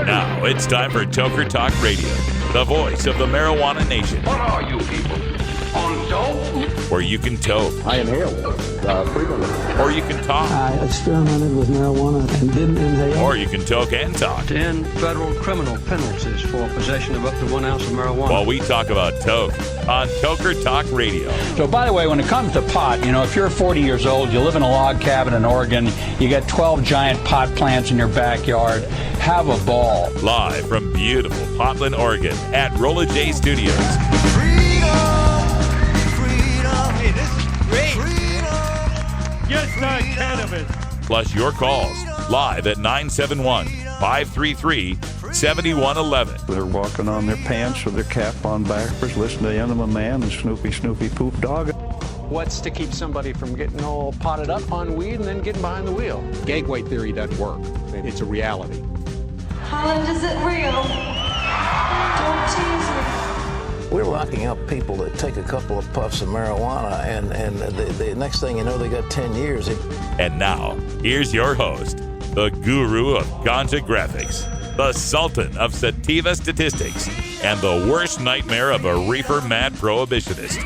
Now it's time for Toker Talk Radio, the voice of the marijuana nation. What are you people? On dope? Where you can toke. I inhale frequently. Or you can talk. I experimented with marijuana and didn't inhale. Or you can toke and talk. 10 federal criminal penalties for possession of up to 1 ounce of marijuana. While we talk about toke on Toker Talk Radio. So, by the way, when it comes to pot, if you're 40 years old, you live in a log cabin in Oregon, you got 12 giant pot plants in your backyard, have a ball. Live from beautiful Portland, Oregon at Rolla J Studios. Hey, this is great. Yes, Cannabis. Plus your calls live at 971-533-7111. They're walking on their pants with their cap on backwards, listening to Enema Man and Snoopy Poop Dog. What's to keep somebody from getting all potted up on weed and then getting behind the wheel? Gateway theory doesn't work. It's a reality. Holland, is it real? Don't tease me. We're locking up people that take a couple of puffs of marijuana, and the next thing you know, they got 10 years. And now, here's your host, the guru of ganja graphics, the sultan of sativa statistics, and the worst nightmare of a reefer mad prohibitionist.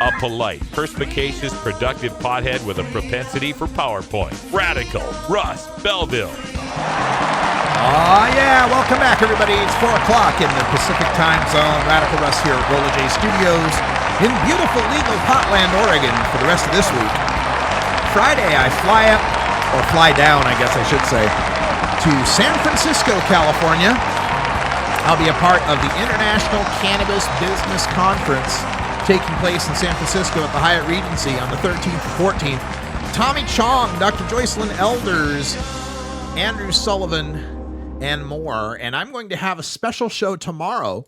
A polite, perspicacious, productive pothead with a propensity for PowerPoint. Radical Russ Belville. Oh, yeah. Welcome back, everybody. It's 4 o'clock in the Pacific Time Zone. Radical Russ here at Rolla J Studios in beautiful legal Portland, Oregon for the rest of this week. Friday, I fly up, or fly down, I guess I should say, to San Francisco, California. I'll be a part of the International Cannabis Business Conference taking place in San Francisco at the Hyatt Regency on the 13th and 14th. Tommy Chong, Dr. Joycelyn Elders, Andrew Sullivan, and more. And I'm going to have a special show tomorrow.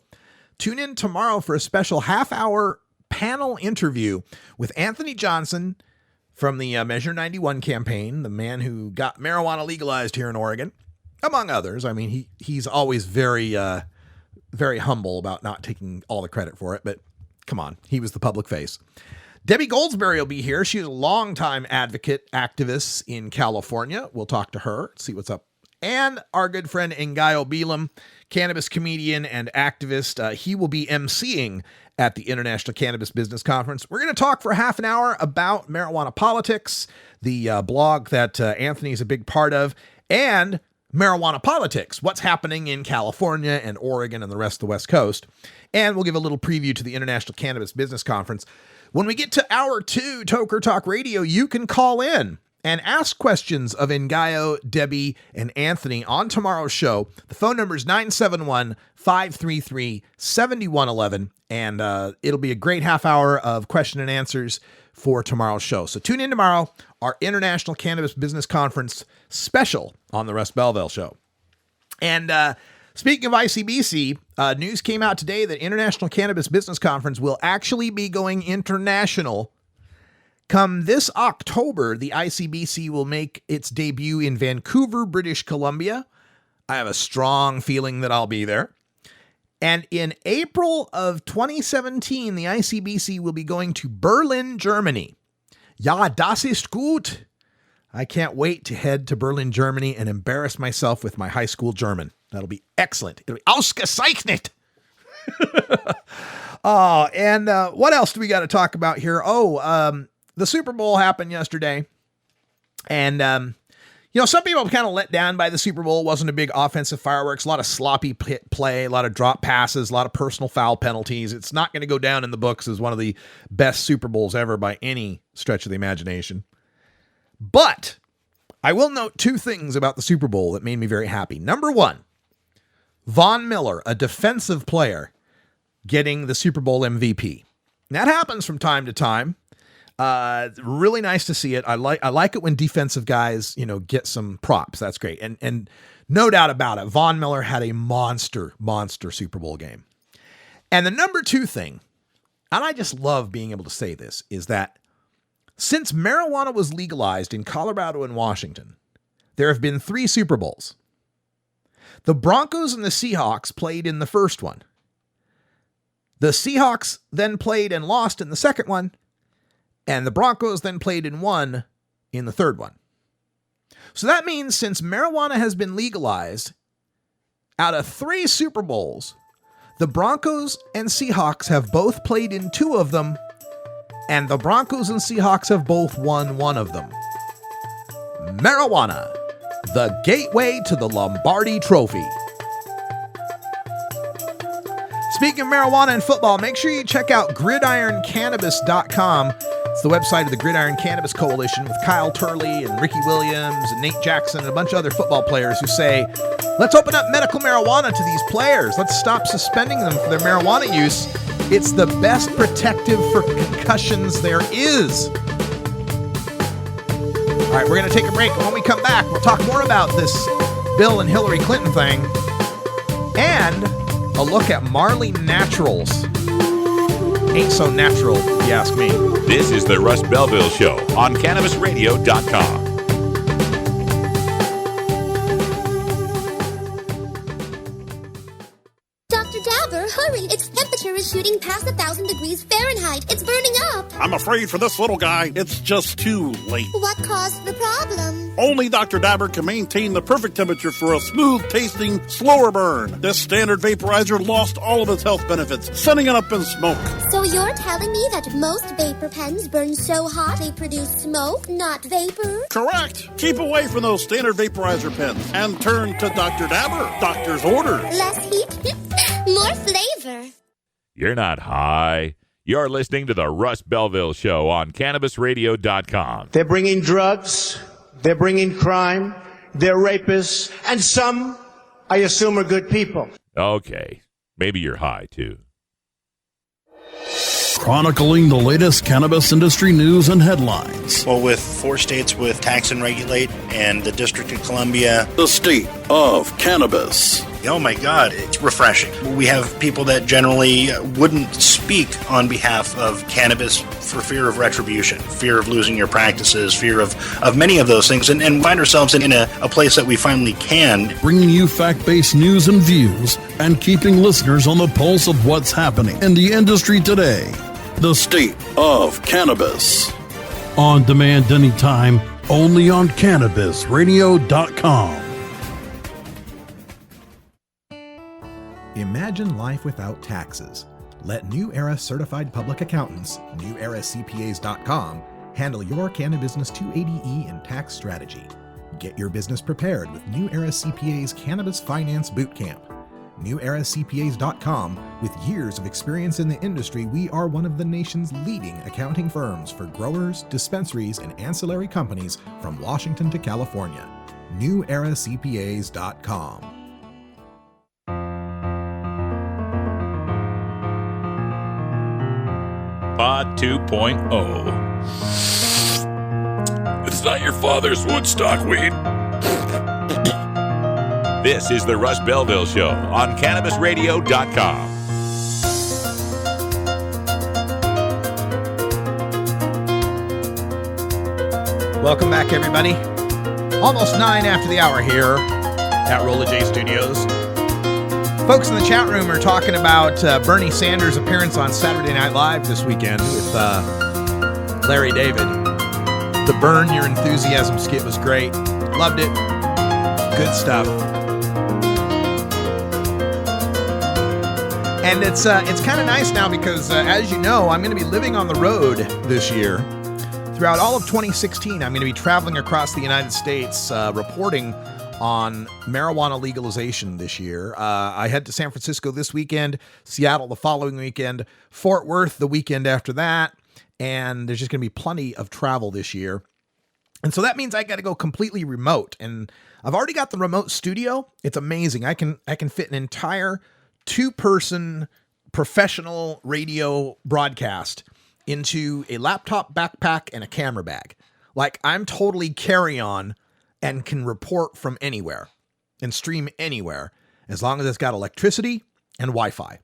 Tune in tomorrow for a special half-hour panel interview with Anthony Johnson from the Measure 91 campaign, the man who got marijuana legalized here in Oregon, among others. I mean, he's always very, very humble about not taking all the credit for it, but come on, he was the public face. Debbie Goldsberry will be here. She's a longtime advocate, activist in California. We'll talk to her, see what's up. And our good friend Ngaio Belam, cannabis comedian and activist. He will be emceeing at the International Cannabis Business Conference. We're going to talk for half an hour about marijuana politics, the blog that Anthony is a big part of, and marijuana politics, what's happening in California and Oregon and the rest of the West Coast. And we'll give a little preview to the International Cannabis Business Conference. When we get to hour 2, Toker Talk Radio, you can call in and ask questions of Ngaio, Debbie, and Anthony on tomorrow's show. The phone number is 971-533-7111, and it'll be a great half hour of question and answers for tomorrow's show. So tune in tomorrow, our International Cannabis Business Conference special on the Russ Belville Show. And speaking of ICBC, news came out today that International Cannabis Business Conference will actually be going international. Come this October, the ICBC will make its debut in Vancouver, British Columbia. I have a strong feeling that I'll be there. And in April of 2017, the ICBC will be going to Berlin, Germany. Ja, das ist gut. I can't wait to head to Berlin, Germany and embarrass myself with my high school German. That'll be excellent. It'll be ausgezeichnet. And what else do we got to talk about here? The Super Bowl happened yesterday. And, some people kind of let down by the Super Bowl. It wasn't a big offensive fireworks, a lot of sloppy play, a lot of drop passes, a lot of personal foul penalties. It's not going to go down in the books as one of the best Super Bowls ever by any stretch of the imagination. But I will note 2 things about the Super Bowl that made me very happy. Number 1, Von Miller, a defensive player, getting the Super Bowl MVP. That happens from time to time. Really nice to see it. I like it when defensive guys, get some props. That's great. And no doubt about it, Von Miller had a monster Super Bowl game. And the number 2 thing, and I just love being able to say this, is that since marijuana was legalized in Colorado and Washington, there have been 3 Super Bowls. The Broncos and the Seahawks played in the first one. The Seahawks then played and lost in the second one. And the Broncos then played and won in the third one. So that means since marijuana has been legalized, out of 3 Super Bowls, the Broncos and Seahawks have both played in 2 of them, and the Broncos and Seahawks have both won 1 of them. Marijuana, the gateway to the Lombardi Trophy. Speaking of marijuana and football, make sure you check out GridironCannabis.com. It's the website of the Gridiron Cannabis Coalition with Kyle Turley and Ricky Williams and Nate Jackson and a bunch of other football players who say, let's open up medical marijuana to these players. Let's stop suspending them for their marijuana use. It's the best protective for concussions there is. All right, we're going to take a break. When we come back, we'll talk more about this Bill and Hillary Clinton thing and a look at Marley Naturals. Ain't so natural, if you ask me. This is the Russ Belville Show on CannabisRadio.com. Dr. Dabber, hurry! Its temperature is shooting past 1,000 degrees Fahrenheit. It's burning up. I'm afraid for this little guy, it's just too late. What caused the problem? Only Dr. Dabber can maintain the perfect temperature for a smooth-tasting, slower burn. This standard vaporizer lost all of its health benefits, sending it up in smoke. So you're telling me that most vapor pens burn so hot they produce smoke, not vapor? Correct. Keep away from those standard vaporizer pens and turn to Dr. Dabber. Doctor's orders. Less heat, more flavor. You're not high. You're listening to the Russ Belville Show on CannabisRadio.com. They're bringing drugs. They're bringing crime. They're rapists. And some, I assume, are good people. Okay. Maybe you're high, too. Chronicling the latest cannabis industry news and headlines. Well, with 4 states with tax and regulate and the District of Columbia. The state of cannabis. Oh my God, it's refreshing. We have people that generally wouldn't speak on behalf of cannabis for fear of retribution, fear of losing your practices, fear of many of those things, and find ourselves in a place that we finally can. Bringing you fact-based news and views and keeping listeners on the pulse of what's happening in the industry today. The state of cannabis. On demand anytime, only on CannabisRadio.com. Imagine life without taxes. Let New Era Certified Public Accountants, NewEraCPAs.com, handle your Cannabis 280E and tax strategy. Get your business prepared with New Era CPA's Cannabis Finance Bootcamp. NewEraCPAs.com, with years of experience in the industry, we are one of the nation's leading accounting firms for growers, dispensaries, and ancillary companies from Washington to California. NewEraCPAs.com. Pod 2.0. It's not your father's Woodstock weed. This is the Russ Belville Show on CannabisRadio.com. Welcome back, everybody. Almost 9 after the hour here at Rolla J Studios. Folks in the chat room are talking about Bernie Sanders' appearance on Saturday Night Live this weekend with Larry David. The Burn Your Enthusiasm skit was great. Loved it. Good stuff. And it's kind of nice now because, as you know, I'm going to be living on the road this year. Throughout all of 2016, I'm going to be traveling across the United States reporting on marijuana legalization this year. I head to San Francisco this weekend, Seattle the following weekend, Fort Worth the weekend after that, and there's just going to be plenty of travel this year. And so that means I got to go completely remote, and I've already got the remote studio. It's amazing. I can fit an entire 2-person professional radio broadcast into a laptop backpack and a camera bag. Like, I'm totally carry-on and can report from anywhere and stream anywhere as long as it's got electricity and Wi-Fi.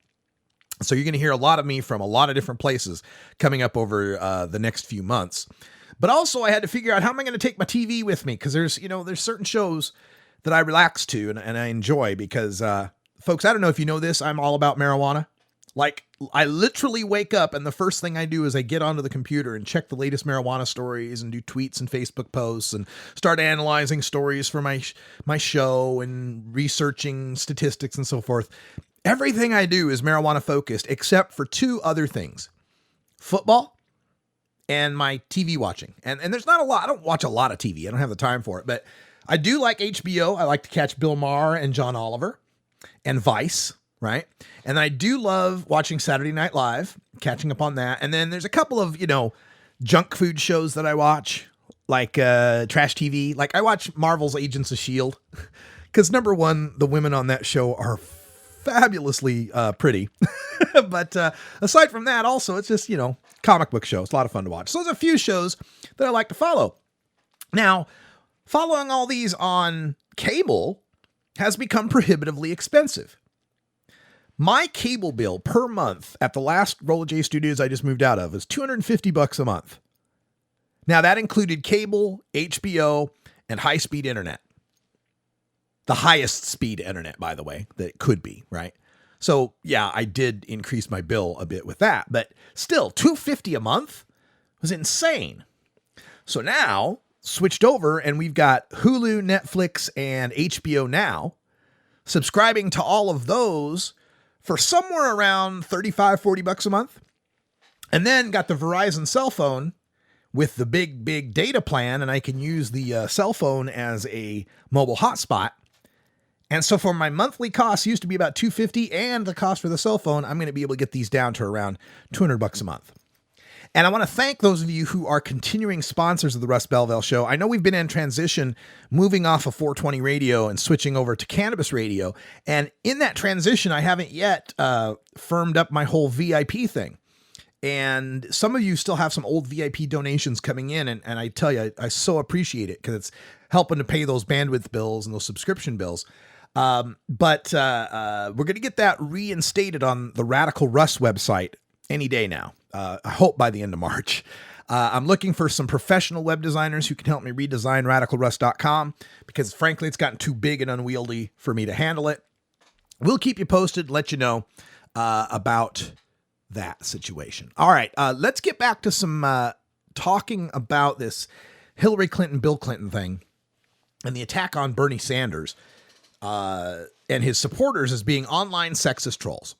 So you're going to hear a lot of me from a lot of different places coming up over the next few months. But also I had to figure out how am I going to take my TV with me, because there's certain shows that I relax to and I enjoy because, folks, I don't know if you know this, I'm all about marijuana. Like, I literally wake up and the first thing I do is I get onto the computer and check the latest marijuana stories and do tweets and Facebook posts and start analyzing stories for my show and researching statistics and so forth. Everything I do is marijuana focused except for two other things: football and my TV watching. And there's not a lot. I don't watch a lot of TV. I don't have the time for it, but I do like HBO. I like to catch Bill Maher and John Oliver and Vice. Right. And I do love watching Saturday Night Live, catching up on that. And then there's a couple of, junk food shows that I watch, like trash TV. Like I watch Marvel's Agents of S.H.I.E.L.D. because number one, the women on that show are fabulously pretty. But aside from that, also, it's just, comic book shows. A lot of fun to watch. So there's a few shows that I like to follow. Now, following all these on cable has become prohibitively expensive. My cable bill per month at the last Roller J Studios I just moved out of is $250 a month. Now that included cable, HBO, and high-speed internet. The highest speed internet, by the way, that it could be, right? So yeah, I did increase my bill a bit with that, but still $250 a month was insane. So now switched over and we've got Hulu, Netflix, and HBO Now. Subscribing to all of those for somewhere around $35-40 a month. And then got the Verizon cell phone with the big data plan, and I can use the cell phone as a mobile hotspot. And so for my monthly cost, used to be about $250, and the cost for the cell phone, I'm going to be able to get these down to around $200 a month. And I want to thank those of you who are continuing sponsors of the Russ Belville Show. I know we've been in transition, moving off of 420 radio and switching over to Cannabis radio. And in that transition, I haven't yet firmed up my whole VIP thing. And some of you still have some old VIP donations coming in. And I tell you, I so appreciate it because it's helping to pay those bandwidth bills and those subscription bills. But we're going to get that reinstated on the Radical Russ website any day now. I hope by the end of March. I'm looking for some professional web designers who can help me redesign radicalruss.com because frankly, it's gotten too big and unwieldy for me to handle it. We'll keep you posted, let you know about that situation. All right, let's get back to some talking about this Hillary Clinton, Bill Clinton thing and the attack on Bernie Sanders and his supporters as being online sexist trolls.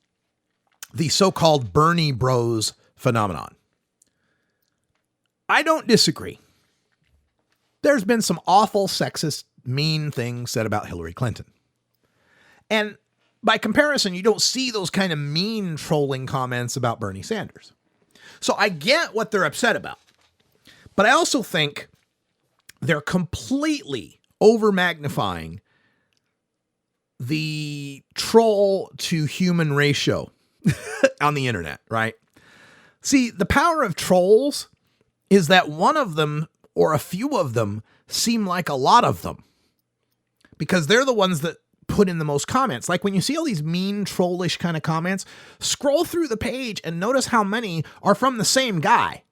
The so-called Bernie Bros phenomenon. I don't disagree. There's been some awful sexist, mean things said about Hillary Clinton. And by comparison, you don't see those kind of mean trolling comments about Bernie Sanders. So I get what they're upset about. But I also think they're completely over-magnifying the troll to human ratio on the internet, right? See, the power of trolls is that one of them or a few of them seem like a lot of them because they're the ones that put in the most comments. Like when you see all these mean, trollish kind of comments, scroll through the page and notice how many are from the same guy.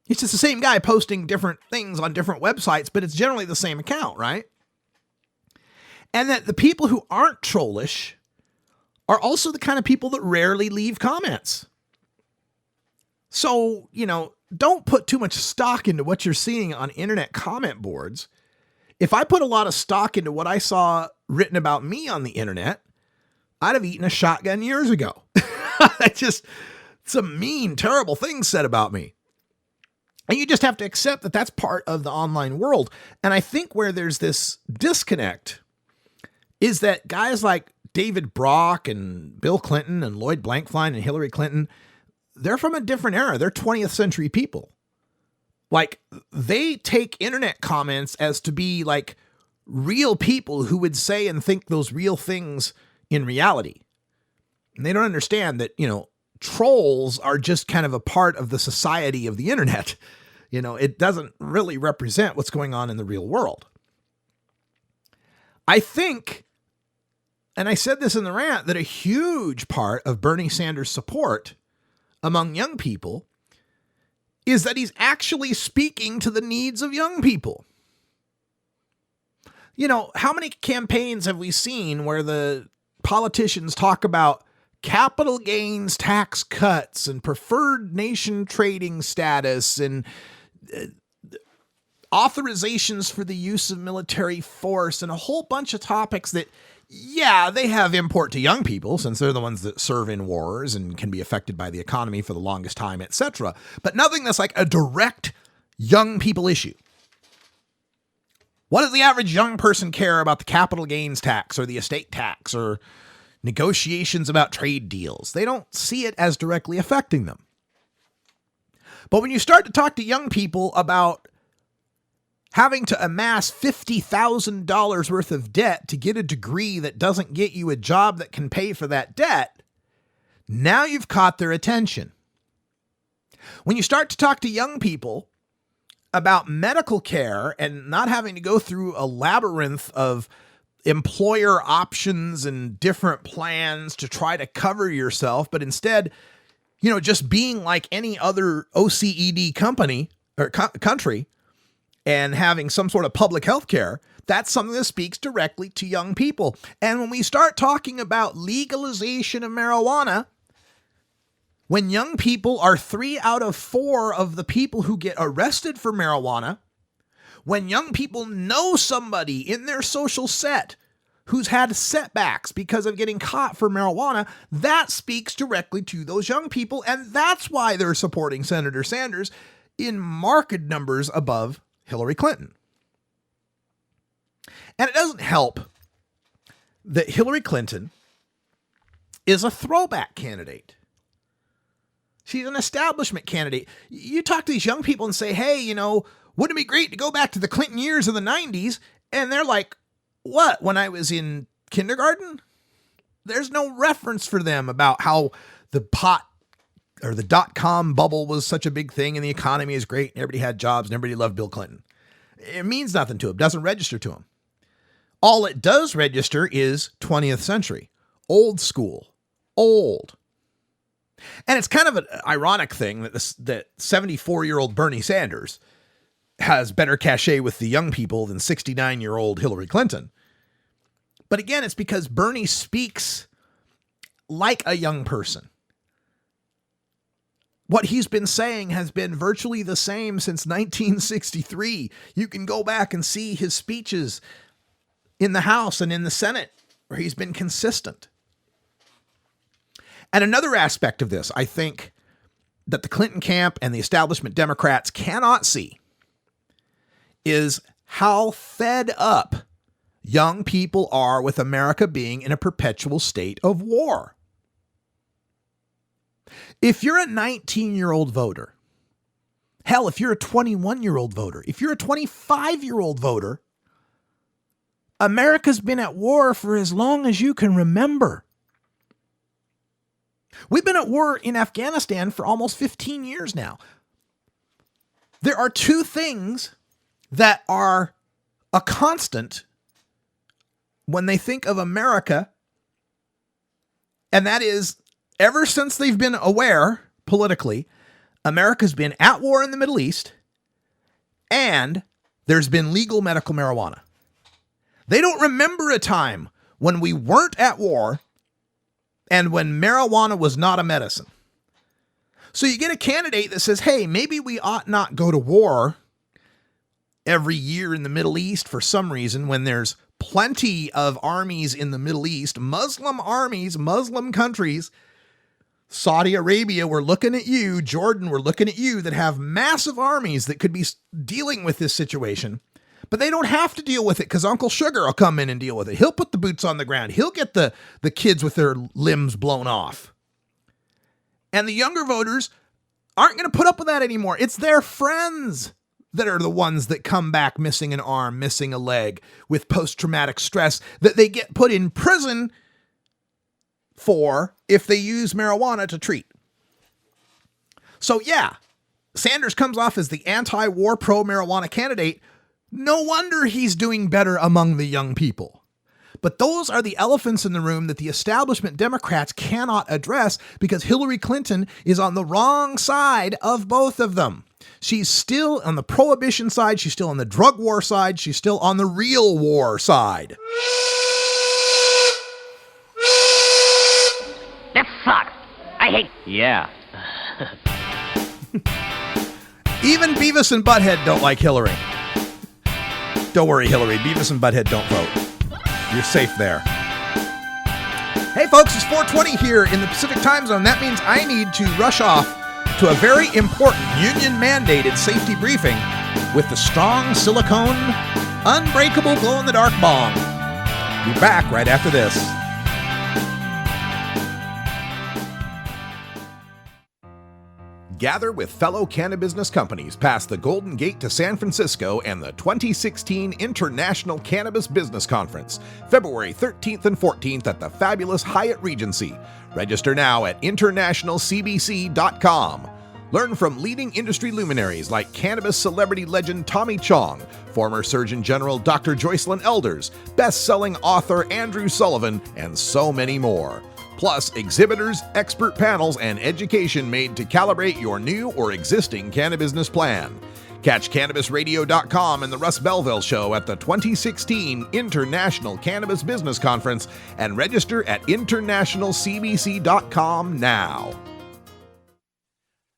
It's just the same guy posting different things on different websites, but it's generally the same account, right? And that the people who aren't trollish are also the kind of people that rarely leave comments. So, don't put too much stock into what you're seeing on internet comment boards. If I put a lot of stock into what I saw written about me on the internet, I'd have eaten a shotgun years ago. Just some mean, terrible things said about me. And you just have to accept that that's part of the online world. And I think where there's this disconnect is that guys like David Brock and Bill Clinton and Lloyd Blankfein and Hillary Clinton, they're from a different era. They're 20th century people. Like they take internet comments as to be like real people who would say and think those real things in reality. And they don't understand that, trolls are just kind of a part of the society of the internet. It doesn't really represent what's going on in the real world. I think, and I said this in the rant, that a huge part of Bernie Sanders' support among young people is that he's actually speaking to the needs of young people. How many campaigns have we seen where the politicians talk about capital gains tax cuts and preferred nation trading status and authorizations for the use of military force and a whole bunch of topics that, yeah, they have import to young people since they're the ones that serve in wars and can be affected by the economy for the longest time, etc. But nothing that's like a direct young people issue. What does the average young person care about the capital gains tax or the estate tax or negotiations about trade deals? They don't see it as directly affecting them. But when you start to talk to young people about having to amass $50,000 worth of debt to get a degree that doesn't get you a job that can pay for that debt, now you've caught their attention. When you start to talk to young people about medical care and not having to go through a labyrinth of employer options and different plans to try to cover yourself, but instead, just being like any other OECD company or country and having some sort of public health care, that's something that speaks directly to young people. And when we start talking about legalization of marijuana, when young people are 3 out of 4 of the people who get arrested for marijuana, when young people know somebody in their social set who's had setbacks because of getting caught for marijuana, that speaks directly to those young people. And that's why they're supporting Senator Sanders in marked numbers above Hillary Clinton. And it doesn't help that Hillary Clinton is a throwback candidate. She's an establishment candidate. You talk to these young people and say, hey, wouldn't it be great to go back to the Clinton years of the 90s? And they're like, what, when I was in kindergarten? There's no reference for them about how the pot or the .com bubble was such a big thing and the economy is great and everybody had jobs and everybody loved Bill Clinton. It means nothing to them. Doesn't register to them. All it does register is 20th century, old school, old. And it's kind of an ironic thing that that 74-year-old Bernie Sanders has better cachet with the young people than 69-year-old Hillary Clinton. But again, it's because Bernie speaks like a young person. What he's been saying has been virtually the same since 1963. You can go back and see his speeches in the House and in the Senate where he's been consistent. And another aspect of this, I think, that the Clinton camp and the establishment Democrats cannot see is how fed up young people are with America being in a perpetual state of war. If you're a 19-year-old voter, hell, if you're a 21-year-old voter, if you're a 25-year-old voter, America's been at war for as long as you can remember. We've been at war in Afghanistan for almost 15 years now. There are two things that are a constant when they think of America, and that is, ever since they've been aware politically, America's been at war in the Middle East, and there's been legal medical marijuana. They don't remember a time when we weren't at war and when marijuana was not a medicine. So you get a candidate that says, hey, maybe we ought not go to war every year in the Middle East for some reason when there's plenty of armies in the Middle East, Muslim armies, Muslim countries. Saudi Arabia, we're looking at you. Jordan, we're looking at you, that have massive armies that could be dealing with this situation. But they don't have to deal with it because Uncle Sugar will come in and deal with it. He'll put the boots on the ground. He'll get the kids with their limbs blown off. And the younger voters aren't going to put up with that anymore. It's their friends that are the ones that come back missing an arm, missing a leg, with post-traumatic stress that they get put in prison for if they use marijuana to treat. So yeah, Sanders comes off as the anti-war pro-marijuana candidate. No wonder he's doing better among the young people. But those are the elephants in the room that the establishment Democrats cannot address because Hillary Clinton is on the wrong side of both of them. She's still on the prohibition side. She's still on the drug war side. She's still on the real war side. The I hate... Yeah. Even Beavis and Butthead don't like Hillary. Don't worry, Hillary. Beavis and Butthead don't vote. You're safe there. Hey, folks, it's 4:20 here in the Pacific Time Zone. That means I need to rush off to a very important union-mandated safety briefing with the strong silicone, unbreakable glow-in-the-dark bong. Be back right after this. Gather with fellow cannabis companies past the Golden Gate to San Francisco and the 2016 International Cannabis Business Conference, February 13th and 14th at the fabulous Hyatt Regency. Register now at internationalcbc.com. Learn from leading industry luminaries like cannabis celebrity legend Tommy Chong, former Surgeon General Dr. Joycelyn Elders, best-selling author Andrew Sullivan, and so many more. Plus, exhibitors, expert panels, and education made to calibrate your new or existing cannabis plan. Catch CannabisRadio.com and the Russ Belville Show at the 2016 International Cannabis Business Conference and register at internationalcbc.com now.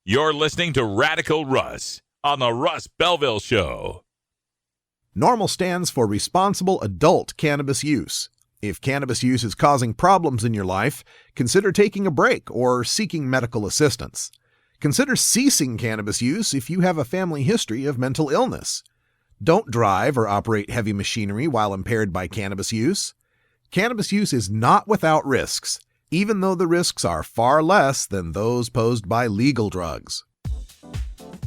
You're listening to Radical Russ on the Russ Belville Show. NORMAL stands for Responsible Adult Cannabis Use. If cannabis use is causing problems in your life, consider taking a break or seeking medical assistance. Consider ceasing cannabis use if you have a family history of mental illness. Don't drive or operate heavy machinery while impaired by cannabis use. Cannabis use is not without risks, even though the risks are far less than those posed by legal drugs.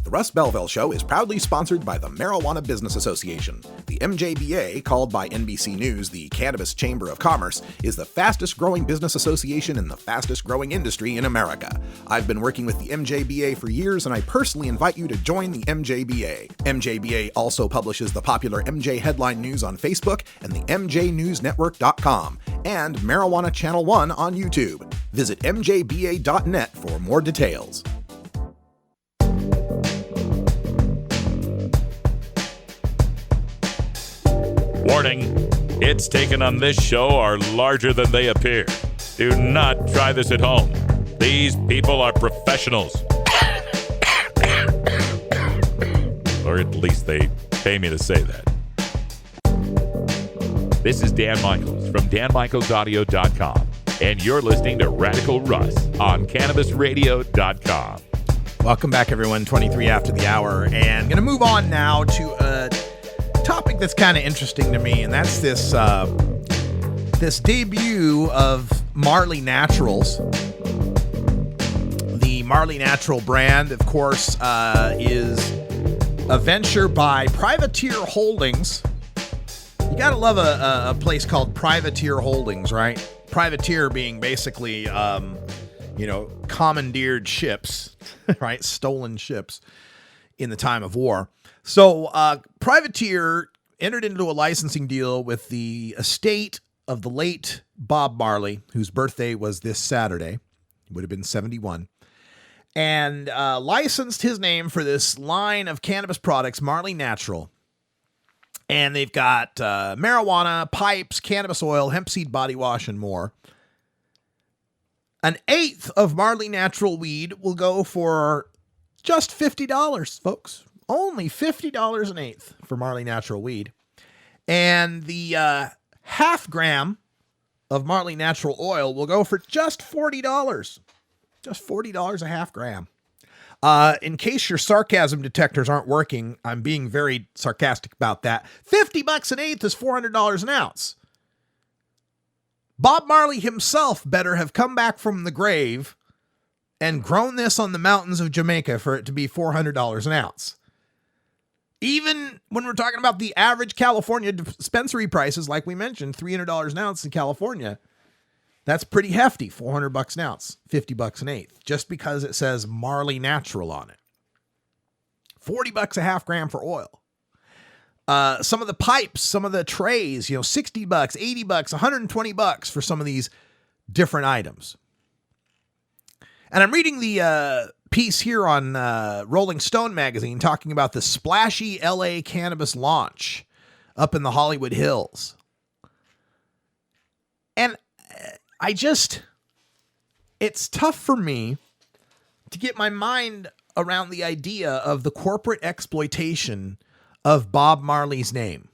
The Russ Belville Show is proudly sponsored by the Marijuana Business Association. The MJBA, called by NBC News the Cannabis Chamber of Commerce, is the fastest growing business association in the fastest growing industry in America. I've been working with the MJBA for years, and I personally invite you to join the MJBA. MJBA also publishes the popular MJ Headline News on Facebook and the MJNewsNetwork.com and Marijuana Channel 1 on YouTube. Visit mjba.net for more details. Warning, hits taken on this show are larger than they appear. Do not try this at home. These people are professionals. Or at least they pay me to say that. This is Dan Michaels from danmichaelsaudio.com, and you're listening to Radical Russ on CannabisRadio.com. Welcome back, everyone. 23 after the hour, and going to move on now to a topic that's kind of interesting to me, and that's this this debut of Marley Naturals. The Marley Natural brand, of course, is a venture by Privateer Holdings. You gotta love a place called Privateer Holdings, right? Privateer being basically, commandeered ships, right? Stolen ships in the time of war. So Privateer entered into a licensing deal with the estate of the late Bob Marley, whose birthday was this Saturday. He would have been 71. And licensed his name for this line of cannabis products, Marley Natural. And they've got marijuana, pipes, cannabis oil, hemp seed body wash, and more. An eighth of Marley Natural weed will go for just $50, folks. Only $50 an eighth for Marley Natural weed. And the half gram of Marley Natural oil will go for just $40. Just $40 a half gram. In case your sarcasm detectors aren't working, I'm being very sarcastic about that. $50 an eighth is $400 an ounce. Bob Marley himself better have come back from the grave and grown this on the mountains of Jamaica for it to be $400 an ounce. Even when we're talking about the average California dispensary prices, like we mentioned, $300 an ounce in California, that's pretty hefty, $400 an ounce, $50 an eighth, just because it says Marley Natural on it. $40 a half gram for oil. Some of the pipes, some of the trays, $60, $80, $120 for some of these different items. And I'm reading the piece here on Rolling Stone magazine talking about the splashy LA cannabis launch up in the Hollywood Hills. And it's tough for me to get my mind around the idea of the corporate exploitation of Bob Marley's name.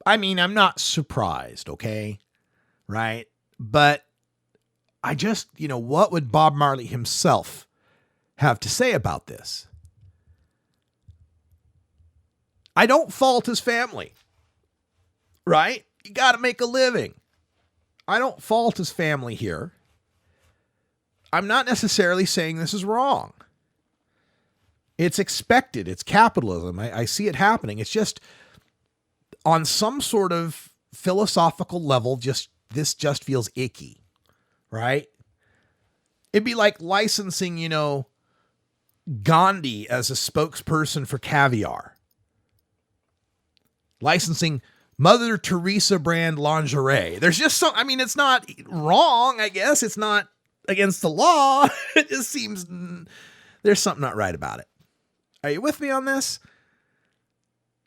I mean, I'm not surprised, okay? Right? But I just, what would Bob Marley himself have to say about this? I don't fault his family, right? You got to make a living. I don't fault his family here. I'm not necessarily saying this is wrong. It's expected. It's capitalism. I see it happening. It's just on some sort of philosophical level, this just feels icky, right? It'd be like licensing, Gandhi as a spokesperson for caviar. Licensing Mother Teresa brand lingerie. There's just it's not wrong, I guess. It's not against the law. It just seems there's something not right about it. Are you with me on this?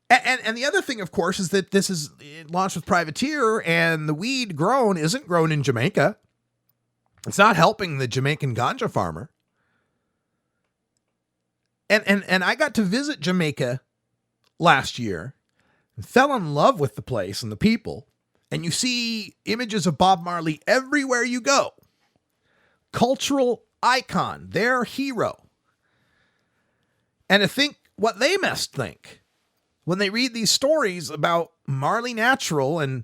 And the other thing, of course, is that this is launched with Privateer, and the weed isn't grown in Jamaica. It's not helping the Jamaican ganja farmer. And I got to visit Jamaica last year and fell in love with the place and the people. And you see images of Bob Marley everywhere you go. Cultural icon, their hero. And to think what they must think when they read these stories about Marley Natural and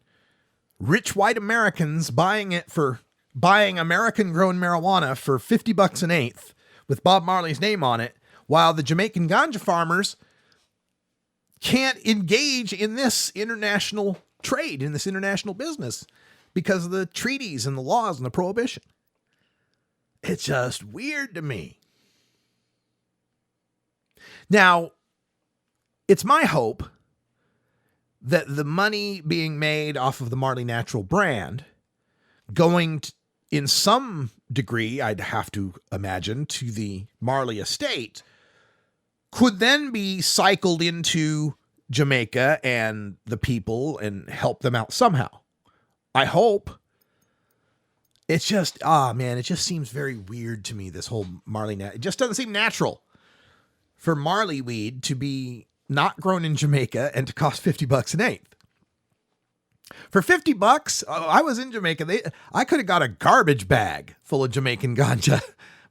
rich white Americans buying American-grown marijuana for $50 an eighth with Bob Marley's name on it, while the Jamaican ganja farmers can't engage in this international trade, in this international business, because of the treaties and the laws and the prohibition. It's just weird to me. Now, it's my hope that the money being made off of the Marley Natural brand going in some degree, I'd have to imagine, to the Marley estate could then be cycled into Jamaica and the people and help them out somehow. I hope. It's just, it just seems very weird to me, this whole Marley. It just doesn't seem natural for Marley weed to be not grown in Jamaica and to cost $50 an eighth. For $50, I was in Jamaica. I could have got a garbage bag full of Jamaican ganja.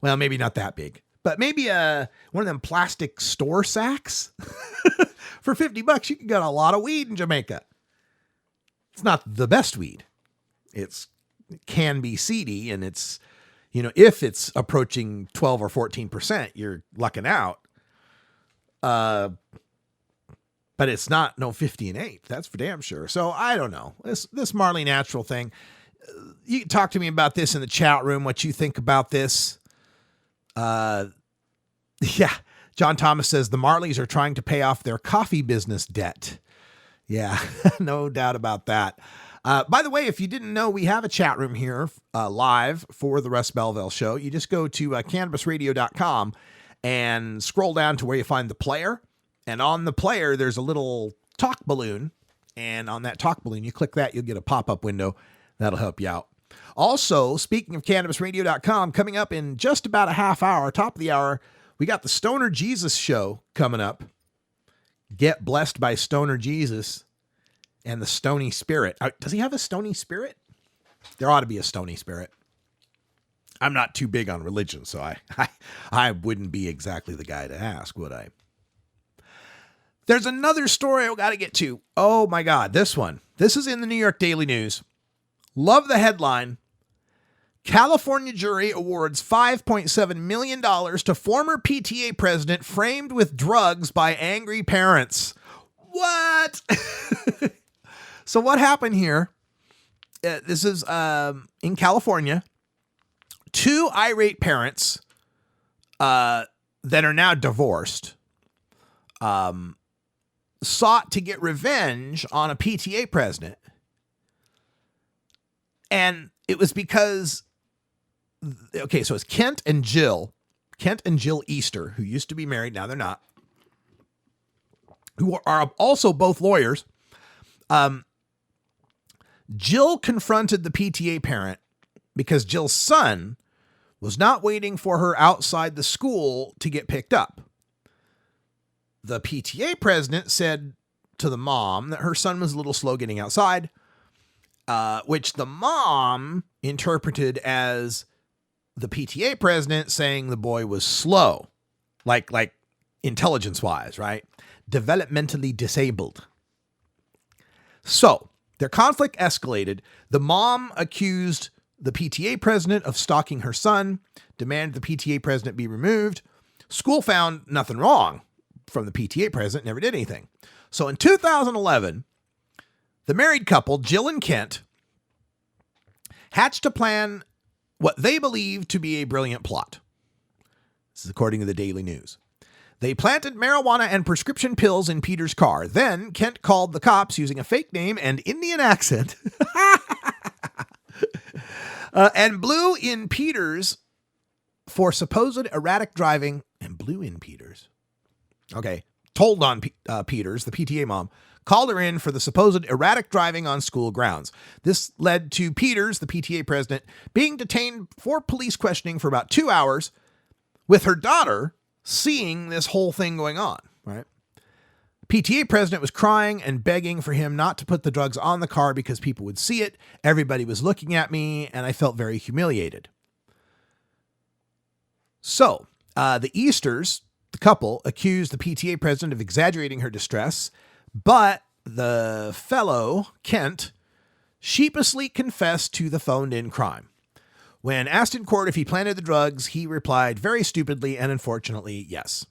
Well, maybe not that big, but maybe one of them plastic store sacks. For $50, you can get a lot of weed in Jamaica. It's not the best weed. It can be seedy, and it's, if it's approaching 12 or 14%, you're lucking out. But it's not no 50 and 8. That's for damn sure. So I don't know. This Marley Natural thing. You can talk to me about this in the chat room, what you think about this. Yeah. John Thomas says the Marleys are trying to pay off their coffee business debt. Yeah, no doubt about that. By the way, if you didn't know, we have a chat room here live for the Russ Belville Show. You just go to cannabisradio.com and scroll down to where you find the player. And on the player, there's a little talk balloon. And on that talk balloon, you click that, you'll get a pop-up window. That'll help you out. Also, speaking of cannabisradio.com, coming up in just about a half hour, top of the hour, we got the Stoner Jesus Show coming up. Get blessed by Stoner Jesus and the Stony Spirit. Does he have a Stony Spirit? There ought to be a Stony Spirit. I'm not too big on religion, so I wouldn't be exactly the guy to ask, would I? There's another story I've got to get to. Oh my God, this one. This is in the New York Daily News. Love the headline. California jury awards $5.7 million to former PTA president framed with drugs by angry parents. What? So what happened here? This is in California. Two irate parents that are now divorced sought to get revenge on a PTA president. And it was because, okay, so it's Kent and Jill Easter, who used to be married, now they're not, who are also both lawyers. Jill confronted the PTA parent because Jill's son was not waiting for her outside the school to get picked up. The PTA president said to the mom that her son was a little slow getting outside, which the mom interpreted as the PTA president saying the boy was slow, like intelligence-wise, right? Developmentally disabled. So their conflict escalated. The mom accused the PTA president of stalking her son, demanded the PTA president be removed. School found nothing wrong from the PTA president, never did anything. So in 2011, the married couple, Jill and Kent, hatched a plan, what they believed to be a brilliant plot. This is according to the Daily News. They planted marijuana and prescription pills in Peter's car. Then Kent called the cops using a fake name and Indian accent and blew in Peters for supposed erratic driving. And blew in Peters. Okay. Told on Peters, the PTA mom, called her in for the supposed erratic driving on school grounds. This led to Peters, the PTA president, being detained for police questioning for about 2 hours, with her daughter seeing this whole thing going on, right? PTA president was crying and begging for him not to put the drugs on the car because people would see it. Everybody was looking at me, and I felt very humiliated. So, the Easters, the couple, accused the PTA president of exaggerating her distress, but the fellow, Kent, sheepishly confessed to the phoned-in crime. When asked in court if he planted the drugs, he replied very stupidly and unfortunately, yes.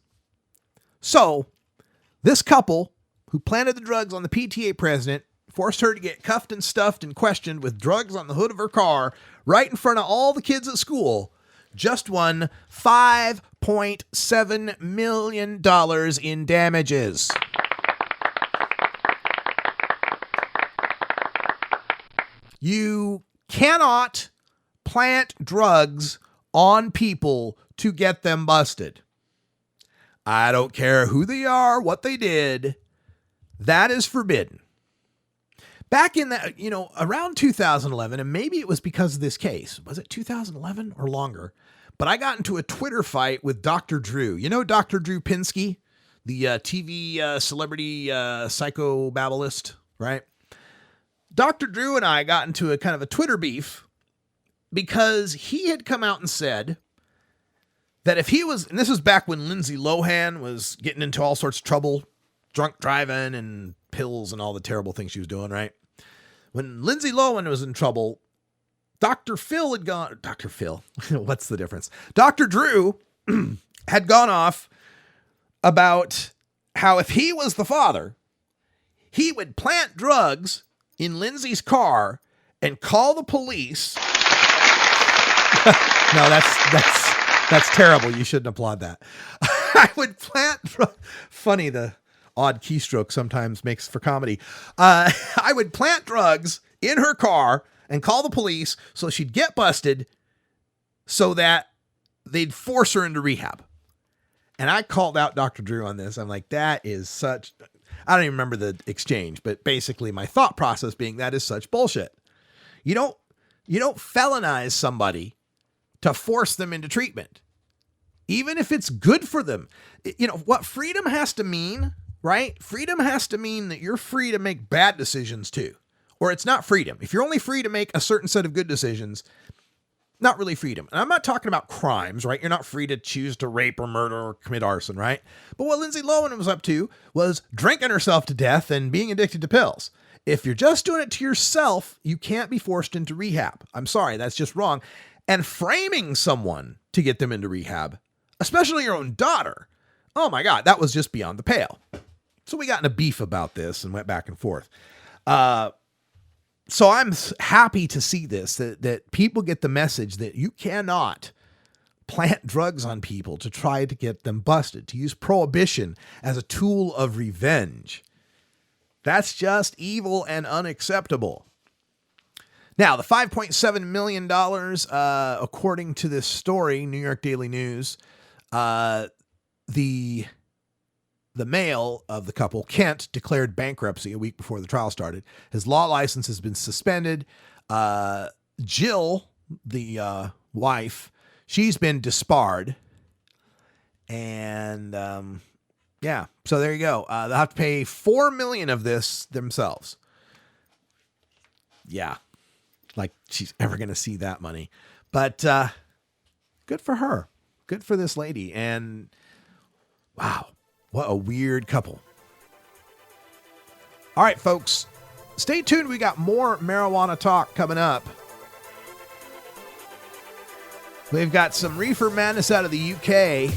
So, this couple, who planted the drugs on the PTA president, forced her to get cuffed and stuffed and questioned with drugs on the hood of her car right in front of all the kids at school, just won $5.7 million in damages. You cannot plant drugs on people to get them busted. I don't care who they are, what they did. That is forbidden. Back in that, around 2011, and maybe it was because of this case. Was it 2011 or longer? But I got into a Twitter fight with Dr. Drew. You know Dr. Drew Pinsky, the TV celebrity psychobabblist, right? Dr. Drew and I got into a kind of a Twitter beef because he had come out and said that if he was, and this was back when Lindsay Lohan was getting into all sorts of trouble, drunk driving and pills and all the terrible things she was doing, right? When Lindsay Lohan was in trouble, Dr. Phil, what's the difference? Dr. Drew had gone off about how if he was the father, he would plant drugs in Lindsay's car and call the police. No, that's terrible. You shouldn't applaud that. I would plant funny, the odd keystroke sometimes makes for comedy. I would plant drugs in her car and call the police so she'd get busted so that they'd force her into rehab. And I called out Dr. Drew on this. I'm like, that is such, I don't even remember the exchange, but basically my thought process being that is such bullshit. You don't felonize somebody to force them into treatment, even if it's good for them. What freedom has to mean, right? Freedom has to mean that you're free to make bad decisions too. Or it's not freedom. If you're only free to make a certain set of good decisions, not really freedom. And I'm not talking about crimes, right? You're not free to choose to rape or murder or commit arson, right? But what Lindsay Lohan was up to was drinking herself to death and being addicted to pills. If you're just doing it to yourself, you can't be forced into rehab. I'm sorry, that's just wrong. And framing someone to get them into rehab, especially your own daughter, oh my God, that was just beyond the pale. So we got in a beef about this and went back and forth. So I'm happy to see this, that people get the message that you cannot plant drugs on people to try to get them busted, to use prohibition as a tool of revenge. That's just evil and unacceptable. Now, the $5.7 million, according to this story, New York Daily News, the male of the couple, Kent, declared bankruptcy a week before the trial started. His law license has been suspended. Jill, the wife, she's been disbarred. And yeah, so there you go. They'll have to pay $4 million of this themselves. Yeah, like she's ever going to see that money. But good for her. Good for this lady. And wow, what a weird couple. All right, folks, stay tuned. We got more marijuana talk coming up. We've got some reefer madness out of the UK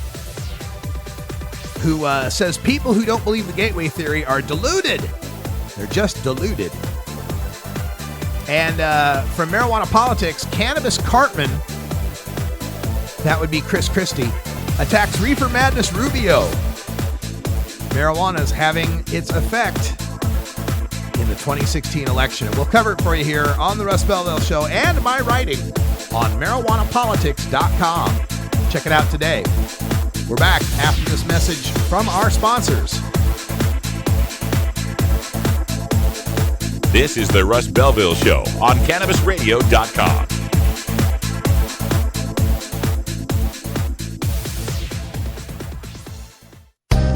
who says people who don't believe the gateway theory are deluded. They're just deluded. And from Marijuana Politics, Cannabis Cartman, that would be Chris Christie, attacks reefer madness Rubio. Marijuana is having its effect in the 2016 election. And we'll cover it for you here on the Russ Belville Show and my writing on marijuanapolitics.com. Check it out today. We're back after this message from our sponsors. This is the Russ Belville Show on CannabisRadio.com.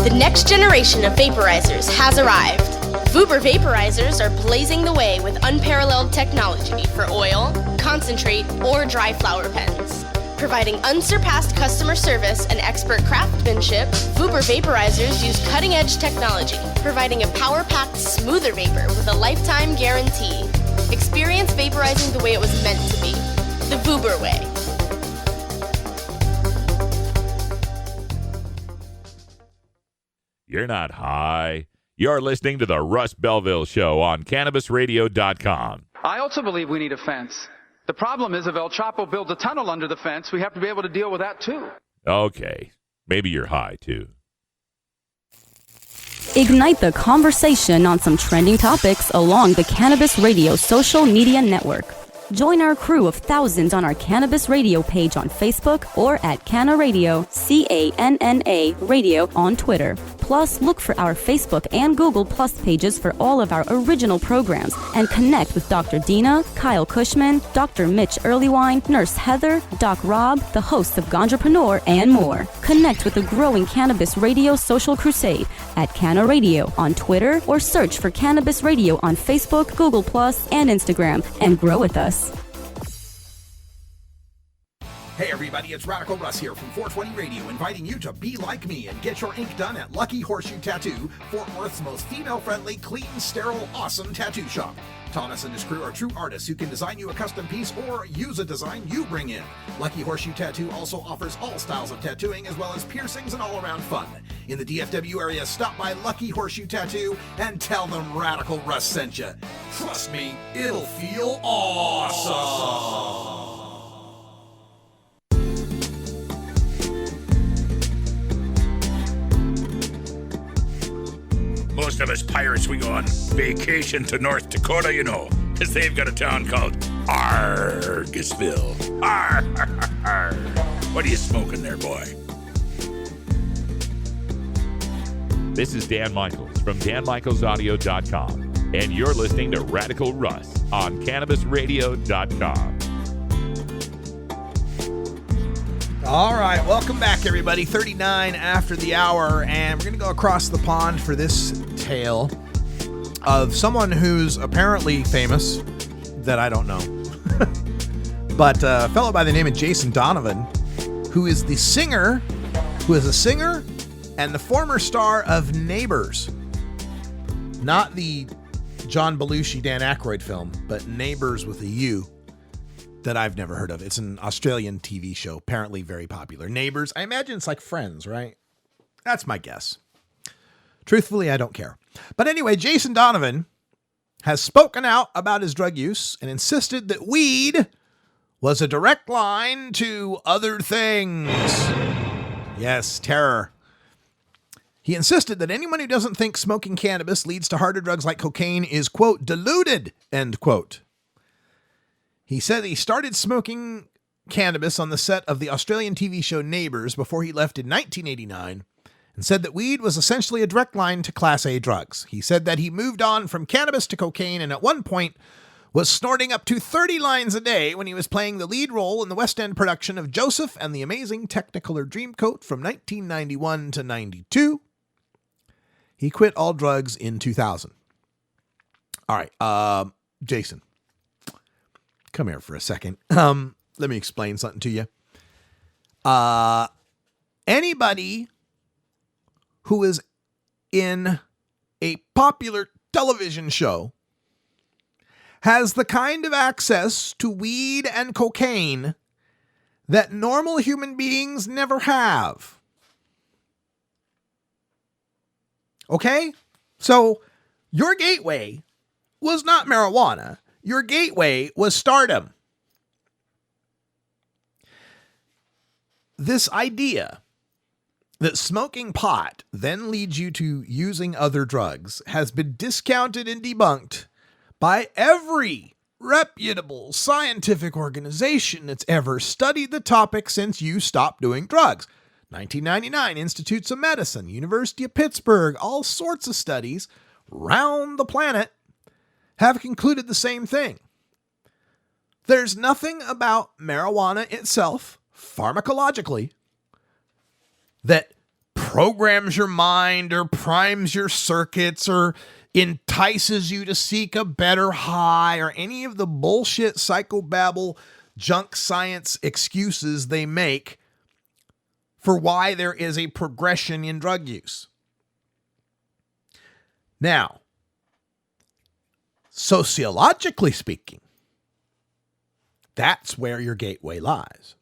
The next generation of vaporizers has arrived. Vuber vaporizers are blazing the way with unparalleled technology for oil, concentrate, or dry flower pens. Providing unsurpassed customer service and expert craftsmanship, Vuber vaporizers use cutting-edge technology, providing a power-packed, smoother vapor with a lifetime guarantee. Experience vaporizing the way it was meant to be. The Vuber way. You're not high. You're listening to the Russ Belville Show on CannabisRadio.com. I also believe we need a fence. The problem is if El Chapo builds a tunnel under the fence, we have to be able to deal with that too. Okay. Maybe you're high too. Ignite the conversation on some trending topics along the Cannabis Radio social media network. Join our crew of thousands on our Cannabis Radio page on Facebook or at Canna Radio, CANNA Radio on Twitter. Plus, look for our Facebook and Google Plus pages for all of our original programs and connect with Dr. Dina, Kyle Cushman, Dr. Mitch Earlywine, Nurse Heather, Doc Rob, the hosts of Ganjapreneur, and more. Connect with the growing Cannabis Radio social crusade at Canna Radio on Twitter or search for Cannabis Radio on Facebook, Google Plus, and Instagram and grow with us. Hey everybody, it's Radical Russ here from 420 Radio, inviting you to be like me and get your ink done at Lucky Horseshoe Tattoo, Fort Worth's most female-friendly, clean, sterile, awesome tattoo shop. Thomas and his crew are true artists who can design you a custom piece or use a design you bring in. Lucky Horseshoe Tattoo also offers all styles of tattooing as well as piercings and all-around fun. In the DFW area, stop by Lucky Horseshoe Tattoo and tell them Radical Russ sent you. Trust me, it'll feel awesome. Most of us pirates, we go on vacation to North Dakota, you know, because they've got a town called Argusville. What are you smoking there, boy? This is Dan Michaels from DanMichaelsAudio.com, and you're listening to Radical Russ on CannabisRadio.com. All right, welcome back, everybody. 39 after the hour, and we're going to go across the pond for this tale of someone who's apparently famous that I don't know. But a fellow by the name of Jason Donovan, who is a singer and the former star of Neighbors. Not the John Belushi, Dan Aykroyd film, but Neighbors with a U. That I've never heard of. It's an Australian TV show, apparently very popular. Neighbors, I imagine it's like Friends, right? That's my guess. Truthfully, I don't care. But anyway, Jason Donovan has spoken out about his drug use and insisted that weed was a direct line to other things. Yes, terror. He insisted that anyone who doesn't think smoking cannabis leads to harder drugs like cocaine is, quote, deluded, end quote. He said he started smoking cannabis on the set of the Australian TV show Neighbors before he left in 1989 and said that weed was essentially a direct line to Class A drugs. He said that he moved on from cannabis to cocaine and at one point was snorting up to 30 lines a day when he was playing the lead role in the West End production of Joseph and the Amazing Technicolor Dreamcoat from 1991 to 92. He quit all drugs in 2000. All right, Jason, come here for a second. Let me explain something to you. Anybody who is in a popular television show has the kind of access to weed and cocaine that normal human beings never have. Okay? So your gateway was not marijuana. Your gateway was stardom. This idea that smoking pot then leads you to using other drugs has been discounted and debunked by every reputable scientific organization that's ever studied the topic since you stopped doing drugs. 1999, Institutes of Medicine, University of Pittsburgh, all sorts of studies around the planet have concluded the same thing. There's nothing about marijuana itself, pharmacologically, that programs your mind or primes your circuits or entices you to seek a better high or any of the bullshit psychobabble junk science excuses they make for why there is a progression in drug use. Now, sociologically speaking, that's where your gateway lies.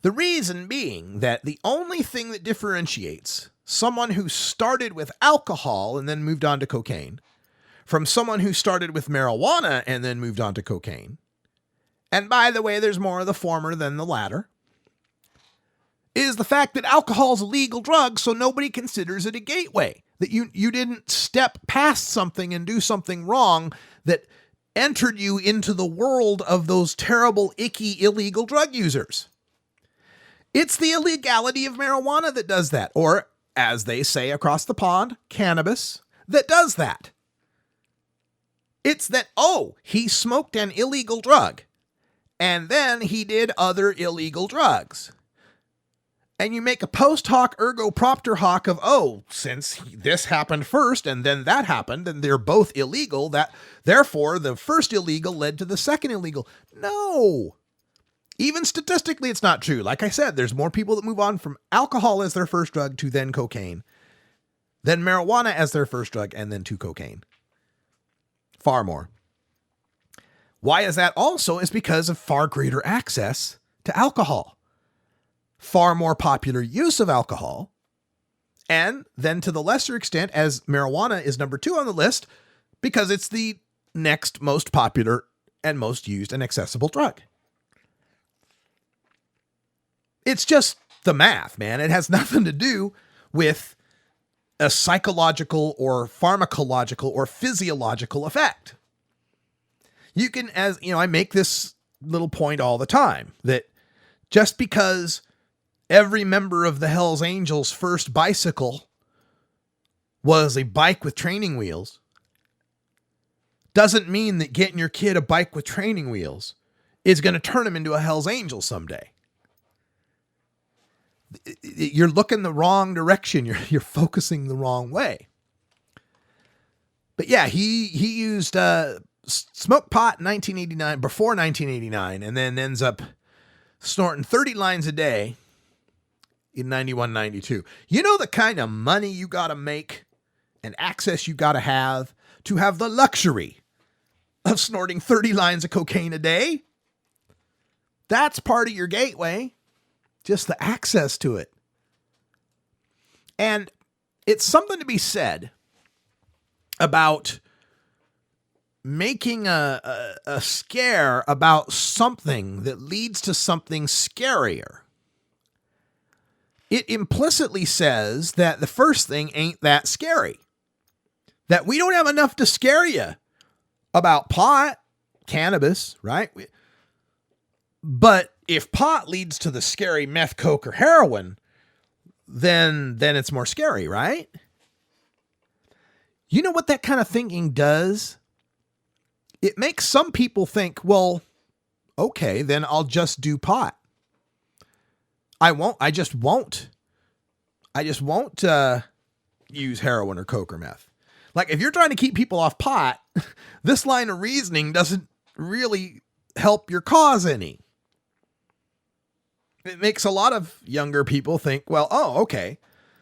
The reason being that the only thing that differentiates someone who started with alcohol and then moved on to cocaine from someone who started with marijuana and then moved on to cocaine, and by the way, there's more of the former than the latter, is the fact that alcohol is a legal drug, so nobody considers it a gateway. That you didn't step past something and do something wrong that entered you into the world of those terrible, icky, illegal drug users. It's the illegality of marijuana that does that, or as they say across the pond, cannabis, that does that. It's that, oh, he smoked an illegal drug, and then he did other illegal drugs. And you make a post hoc ergo propter hoc of, oh, since this happened first and then that happened and they're both illegal, that therefore the first illegal led to the second illegal. No. Even statistically, it's not true. Like I said, there's more people that move on from alcohol as their first drug to then cocaine, then marijuana as their first drug, and then to cocaine. Far more. Why is that also? Is because of far greater access to alcohol. Far more popular use of alcohol. And then to the lesser extent, as marijuana is number 2 on the list, because it's the next most popular and most used and accessible drug. It's just the math, man. It has nothing to do with a psychological or pharmacological or physiological effect. You can, as you know, I make this little point all the time that just because every member of the Hells Angels' first bicycle was a bike with training wheels doesn't mean that getting your kid a bike with training wheels is going to turn him into a Hells Angel someday. You're looking the wrong direction. You're focusing the wrong way. But yeah, he used smoked pot in 1989, before 1989, and then ends up snorting 30 lines a day in 91, 92. You know the kind of money you got to make and access you got to have the luxury of snorting 30 lines of cocaine a day? That's part of your gateway. Just the access to it. And it's something to be said about making a scare about something that leads to something scarier. It implicitly says that the first thing ain't that scary. That we don't have enough to scare you about pot, cannabis, right? But if pot leads to the scary meth, coke, or heroin, then it's more scary, right? You know what that kind of thinking does? it makes some people think, well, okay, then I'll just do pot. I just won't use heroin or coke or meth. Like, if you're trying to keep people off pot, this line of reasoning doesn't really help your cause any. It makes a lot of younger people think, well, oh, okay.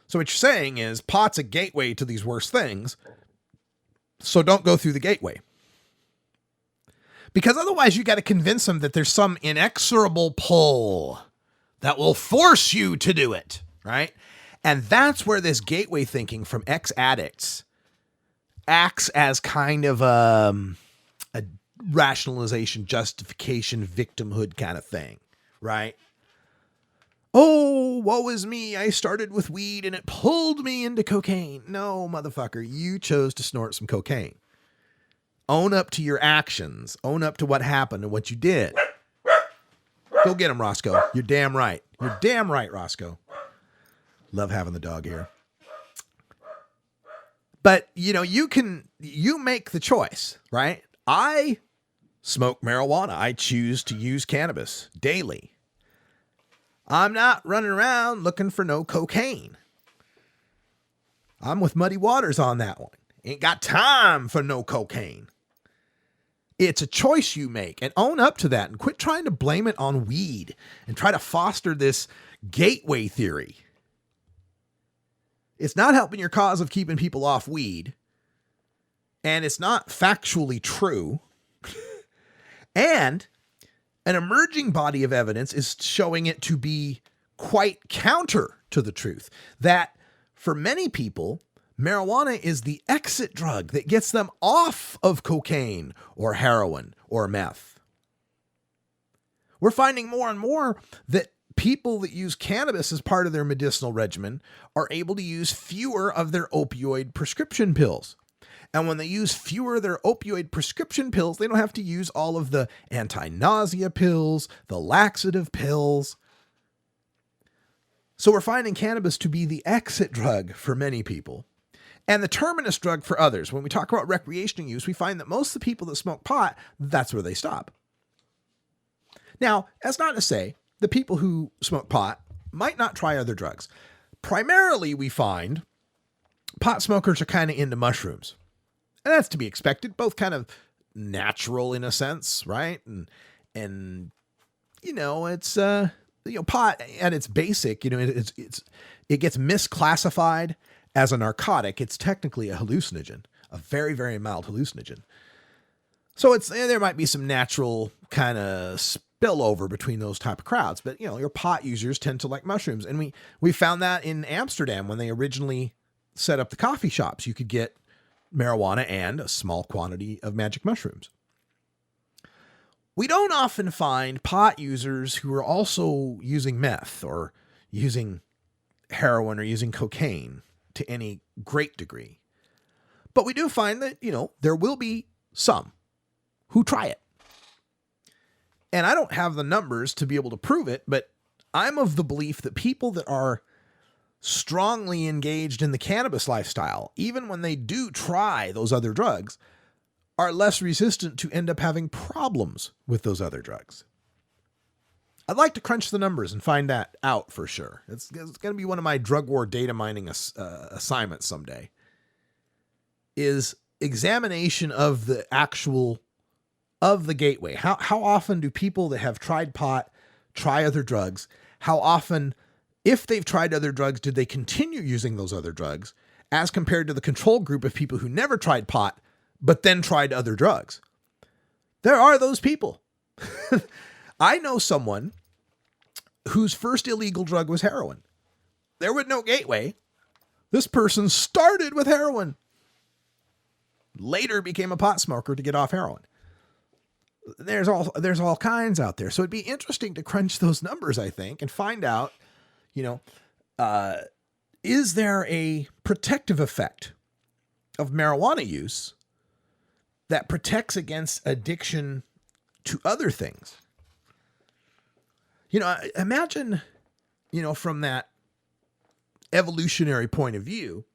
So what you're saying is pot's a gateway to these worse things. So don't go through the gateway. Because otherwise you got to convince them that there's some inexorable pull that will force you to do it, right? And that's where this gateway thinking from ex-addicts acts as kind of a rationalization, justification, victimhood kind of thing, right? Oh, woe is me. I started with weed and it pulled me into cocaine. No, motherfucker, you chose to snort some cocaine. Own up to your actions. Own up to what happened and what you did. Go get him, Roscoe. You're damn right. You're damn right, Roscoe. Love having the dog here. But, you make the choice, right? I smoke marijuana. I choose to use cannabis daily. I'm not running around looking for no cocaine. I'm with Muddy Waters on that one. Ain't got time for no cocaine. It's a choice you make, and own up to that and quit trying to blame it on weed and try to foster this gateway theory. It's not helping your cause of keeping people off weed, and it's not factually true. And an emerging body of evidence is showing it to be quite counter to the truth, that for many people, marijuana is the exit drug that gets them off of cocaine or heroin or meth. We're finding more and more that people that use cannabis as part of their medicinal regimen are able to use fewer of their opioid prescription pills. And when they use fewer of their opioid prescription pills, they don't have to use all of the anti-nausea pills, the laxative pills. So we're finding cannabis to be the exit drug for many people and the terminus drug for others. When we talk about recreational use, we find that most of the people that smoke pot, that's where they stop. Now, that's not to say the people who smoke pot might not try other drugs. Primarily, we find pot smokers are kind of into mushrooms. And that's to be expected, both kind of natural in a sense, right? And it's pot at its basic, it gets misclassified as a narcotic. It's technically a hallucinogen, a very, very mild hallucinogen. So there might be some natural kind of spillover between those type of crowds, but your pot users tend to like mushrooms. And we found that in Amsterdam when they originally set up the coffee shops. You could get marijuana and a small quantity of magic mushrooms. We don't often find pot users who are also using meth or using heroin or using cocaine to any great degree. But we do find that, there will be some who try it. And I don't have the numbers to be able to prove it, but I'm of the belief that people that are strongly engaged in the cannabis lifestyle, even when they do try those other drugs, are less resistant to end up having problems with those other drugs. I'd like to crunch the numbers and find that out for sure. It's going to be one of my drug war data mining assignments someday, is examination of the gateway. How often do people that have tried pot try other drugs? How often, if they've tried other drugs, did they continue using those other drugs as compared to the control group of people who never tried pot, but then tried other drugs? There are those people. I know someone whose first illegal drug was heroin. There was no gateway. This person started with heroin, later became a pot smoker to get off heroin. There's all kinds out there. So it'd be interesting to crunch those numbers, I think, and find out, is there a protective effect of marijuana use that protects against addiction to other things? Imagine, from that evolutionary point of view,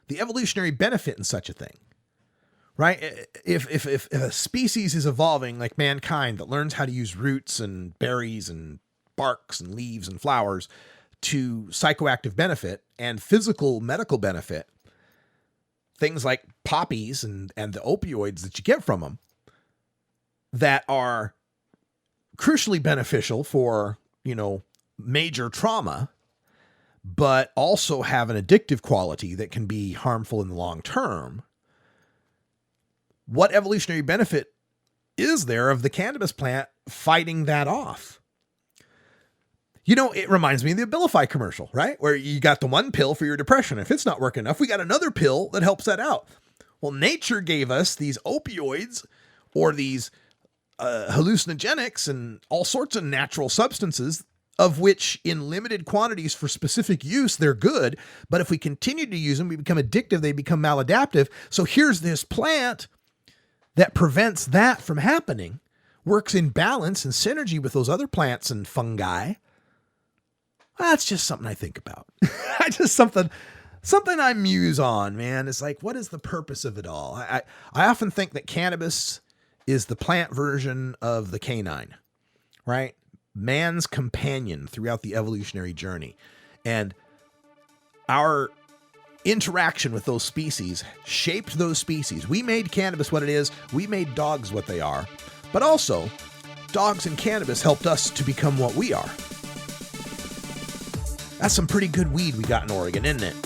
the evolutionary benefit in such a thing. right? If a species is evolving like mankind that learns how to use roots and berries and barks and leaves and flowers to psychoactive benefit and physical medical benefit, things like poppies and the opioids that you get from them that are crucially beneficial for, major trauma, but also have an addictive quality that can be harmful in the long term. What evolutionary benefit is there of the cannabis plant fighting that off? It reminds me of the Abilify commercial, right? Where you got the one pill for your depression. If it's not working enough, we got another pill that helps that out. Well, nature gave us these opioids or these hallucinogenics and all sorts of natural substances, of which in limited quantities for specific use, they're good. But if we continue to use them, we become addictive, they become maladaptive. So here's this plant that prevents that from happening, works in balance and synergy with those other plants and fungi. Well, that's just something I think about. something I muse on, man. It's like, what is the purpose of it all? I often think that cannabis is the plant version of the canine, right? Man's companion throughout the evolutionary journey. And our interaction with those species shaped those species. We made cannabis what it is. We made dogs what they are. But also, dogs and cannabis helped us to become what we are. That's some pretty good weed we got in Oregon, isn't it?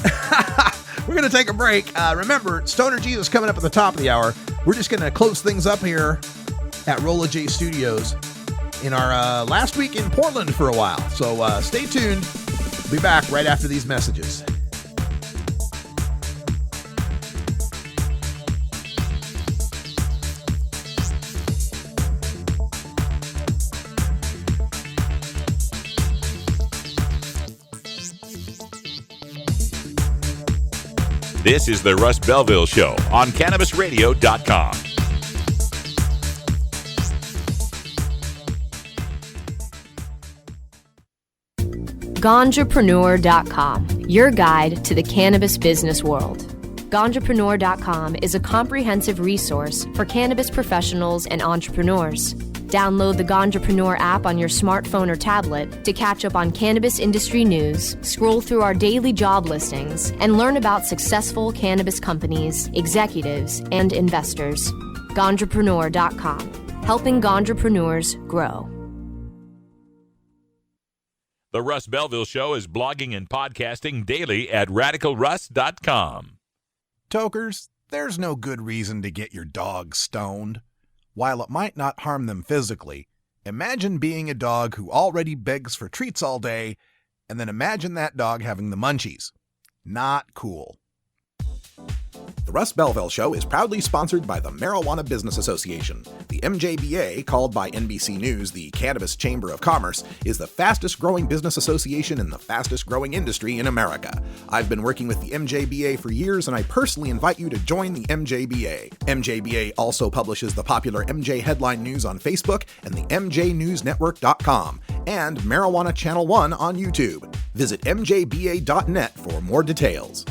We're going to take a break. Remember, Stoner Jesus coming up at the top of the hour. We're just going to close things up here at Rolla J Studios in our last week in Portland for a while. So stay tuned. We'll be back right after these messages. This is the Russ Belville Show on CannabisRadio.com. Ganjapreneur.com, your guide to the cannabis business world. Ganjapreneur.com is a comprehensive resource for cannabis professionals and entrepreneurs. Download the Ganjapreneur app on your smartphone or tablet to catch up on cannabis industry news, scroll through our daily job listings, and learn about successful cannabis companies, executives, and investors. Ganjapreneur.com, helping Ganjapreneurs grow. The Russ Belville Show is blogging and podcasting daily at RadicalRuss.com. Tokers, there's no good reason to get your dog stoned. While it might not harm them physically, imagine being a dog who already begs for treats all day, and then imagine that dog having the munchies. Not cool. The Russ Belville Show is proudly sponsored by the Marijuana Business Association. The MJBA, called by NBC News the Cannabis Chamber of Commerce, is the fastest growing business association in the fastest growing industry in America. I've been working with the MJBA for years, and I personally invite you to join the MJBA. MJBA also publishes the popular MJ Headline News on Facebook and the MJNewsNetwork.com and Marijuana Channel 1 on YouTube. Visit mjba.net for more details.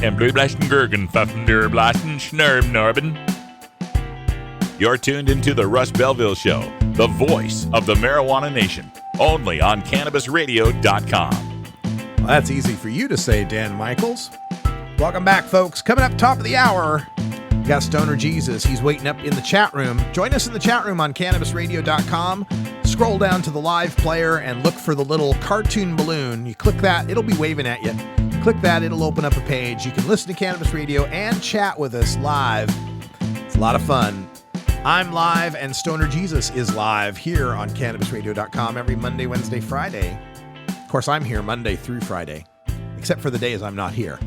And Blue Blasten Gergen, Pfaffender Blasten, Schnurb Norben. You're tuned into the Russ Belville Show, the voice of the marijuana nation, only on CannabisRadio.com. Well, that's easy for you to say, Dan Michaels. Welcome back, folks. Coming up top of the hour, we got Stoner Jesus. He's waiting up in the chat room. Join us in the chat room on CannabisRadio.com. Scroll down to the live player and look for the little cartoon balloon. You click that, it'll be waving at you. Click that, it'll open up a page. You can listen to Cannabis Radio and chat with us live. It's a lot of fun. I'm live and Stoner Jesus is live here on CannabisRadio.com every Monday, Wednesday, Friday. Of course, I'm here Monday through Friday, except for the days I'm not here.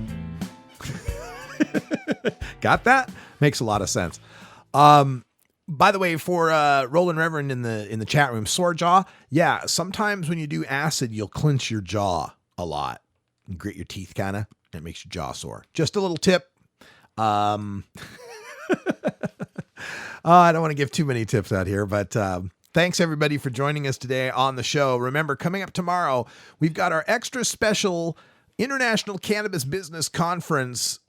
Got that? Makes a lot of sense. By the way, for Roland Reverend in the chat room, sore jaw. Yeah, sometimes when you do acid, you'll clench your jaw a lot. You grit your teeth, kind of. It makes your jaw sore. Just a little tip. I don't want to give too many tips out here, but Thanks, everybody, for joining us today on the show. Remember, coming up tomorrow, we've got our extra special International Cannabis Business Conference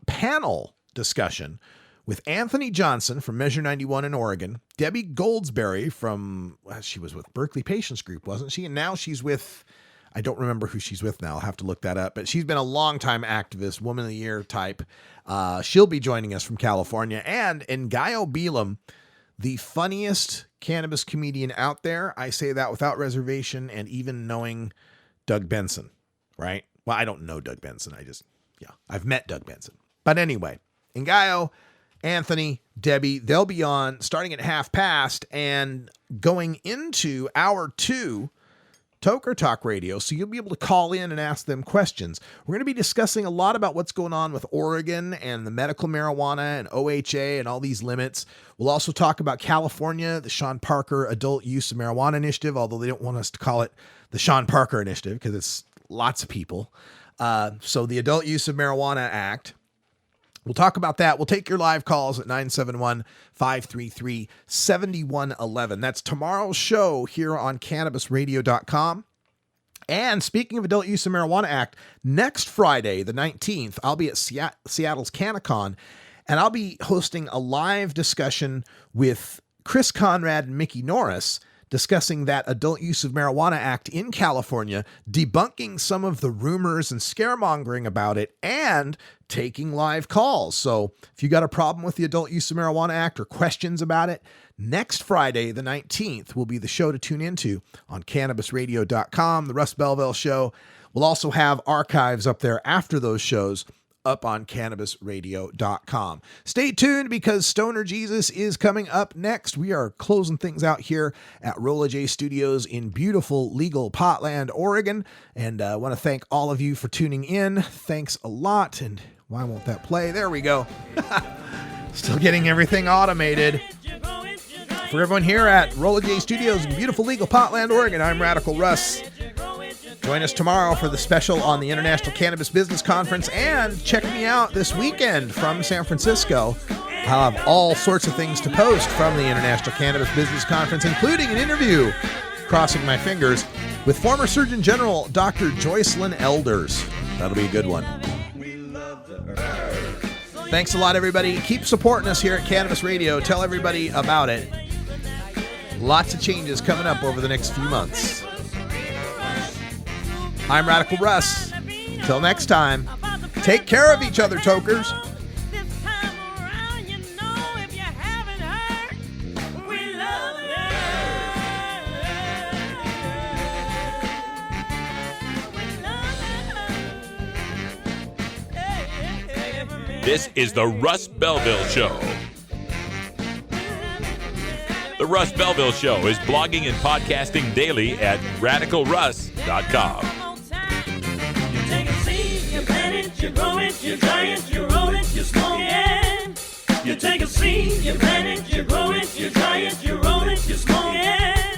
panel discussion with Anthony Johnson from Measure 91 in Oregon, Debbie Goldsberry from, she was with Berkeley Patients Group, wasn't she? And now she's with, I don't remember who she's with now. I'll have to look that up. But she's been a longtime activist, Woman of the Year type. She'll be joining us from California. And Ngaio Belam, the funniest cannabis comedian out there. I say that without reservation and even knowing Doug Benson, right? Well, I don't know Doug Benson. I've met Doug Benson. But anyway, Ngaio, Anthony, Debbie, they'll be on starting at past and going into hour 2, Toker Talk Radio. So you'll be able to call in and ask them questions. We're going to be discussing a lot about what's going on with Oregon and the medical marijuana and OHA and all these limits. We'll also talk about California, the Sean Parker Adult Use of Marijuana Initiative, although they don't want us to call it the Sean Parker Initiative because it's lots of people. So the Adult Use of Marijuana Act. We'll talk about that. We'll take your live calls at 971-533-7111. That's tomorrow's show here on CannabisRadio.com. And speaking of Adult Use of Marijuana Act, next Friday, the 19th, I'll be at Seattle's CannaCon, and I'll be hosting a live discussion with Chris Conrad and Mickey Norris discussing that Adult Use of Marijuana Act in California, debunking some of the rumors and scaremongering about it, and taking live calls. So if you got a problem with the Adult Use of Marijuana Act or questions about it, next Friday, the 19th, will be the show to tune into on CannabisRadio.com, the Russ Belville Show. We'll also have archives up there after those shows up on CannabisRadio.com. Stay tuned because Stoner Jesus is coming up next. We are closing things out here at Rolla J Studios in beautiful legal Potland, Oregon. And I want to thank all of you for tuning in. Thanks a lot. And why won't that play? There we go. Still getting everything automated. For everyone here at Rolla J Studios in beautiful legal Potland, Oregon, I'm Radical Russ. Join us tomorrow for the special on the International Cannabis Business Conference, and check me out this weekend from San Francisco. I'll have all sorts of things to post from the International Cannabis Business Conference, including an interview, crossing my fingers, with former Surgeon General Dr. Joycelyn Elders. That'll be a good one. Thanks a lot, everybody. Keep supporting us here at Cannabis Radio. Tell everybody about it. Lots of changes coming up over the next few months. I'm Radical Russ. Until next time, take care of each other, tokers. This is the Russ Belville Show. The Russ Belville Show is blogging and podcasting daily at RadicalRuss.com. You grow it, you dry it, you roll it, you smoke it. You take a seed, you plant it, you grow it, you dry it, you roll it, you smoke it.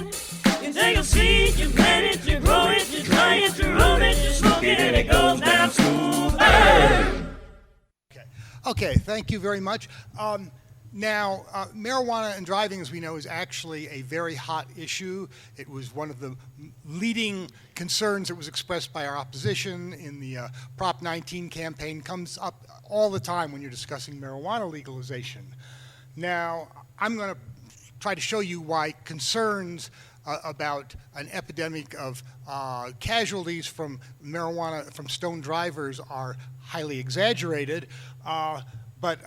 You take a seed, you plant it, you grow it, you dry it, you roll it, you smoke it, and it goes down smooth. Okay, thank you very much. Now, marijuana and driving, as we know, is actually a very hot issue. It was one of the leading concerns that was expressed by our opposition in the Prop 19 campaign. Comes up all the time when you're discussing marijuana legalization. Now, I'm going to try to show you why concerns about an epidemic of casualties from marijuana, from stone drivers, are highly exaggerated. But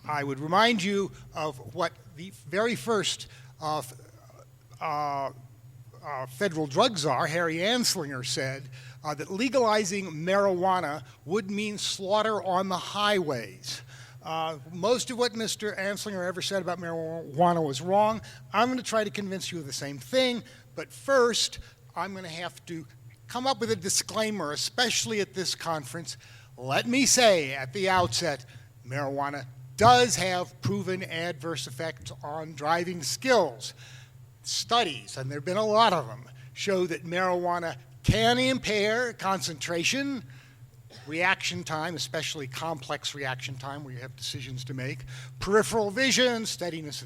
I would remind you of what the very first federal drug czar, Harry Anslinger, said, that legalizing marijuana would mean slaughter on the highways. Most of what Mr. Anslinger ever said about marijuana was wrong. I'm going to try to convince you of the same thing, but first I'm going to have to come up with a disclaimer, especially at this conference. Let me say at the outset, marijuana does have proven adverse effects on driving skills. Studies, and there have been a lot of them, show that marijuana can impair concentration, reaction time, especially complex reaction time where you have decisions to make, peripheral vision, steadiness of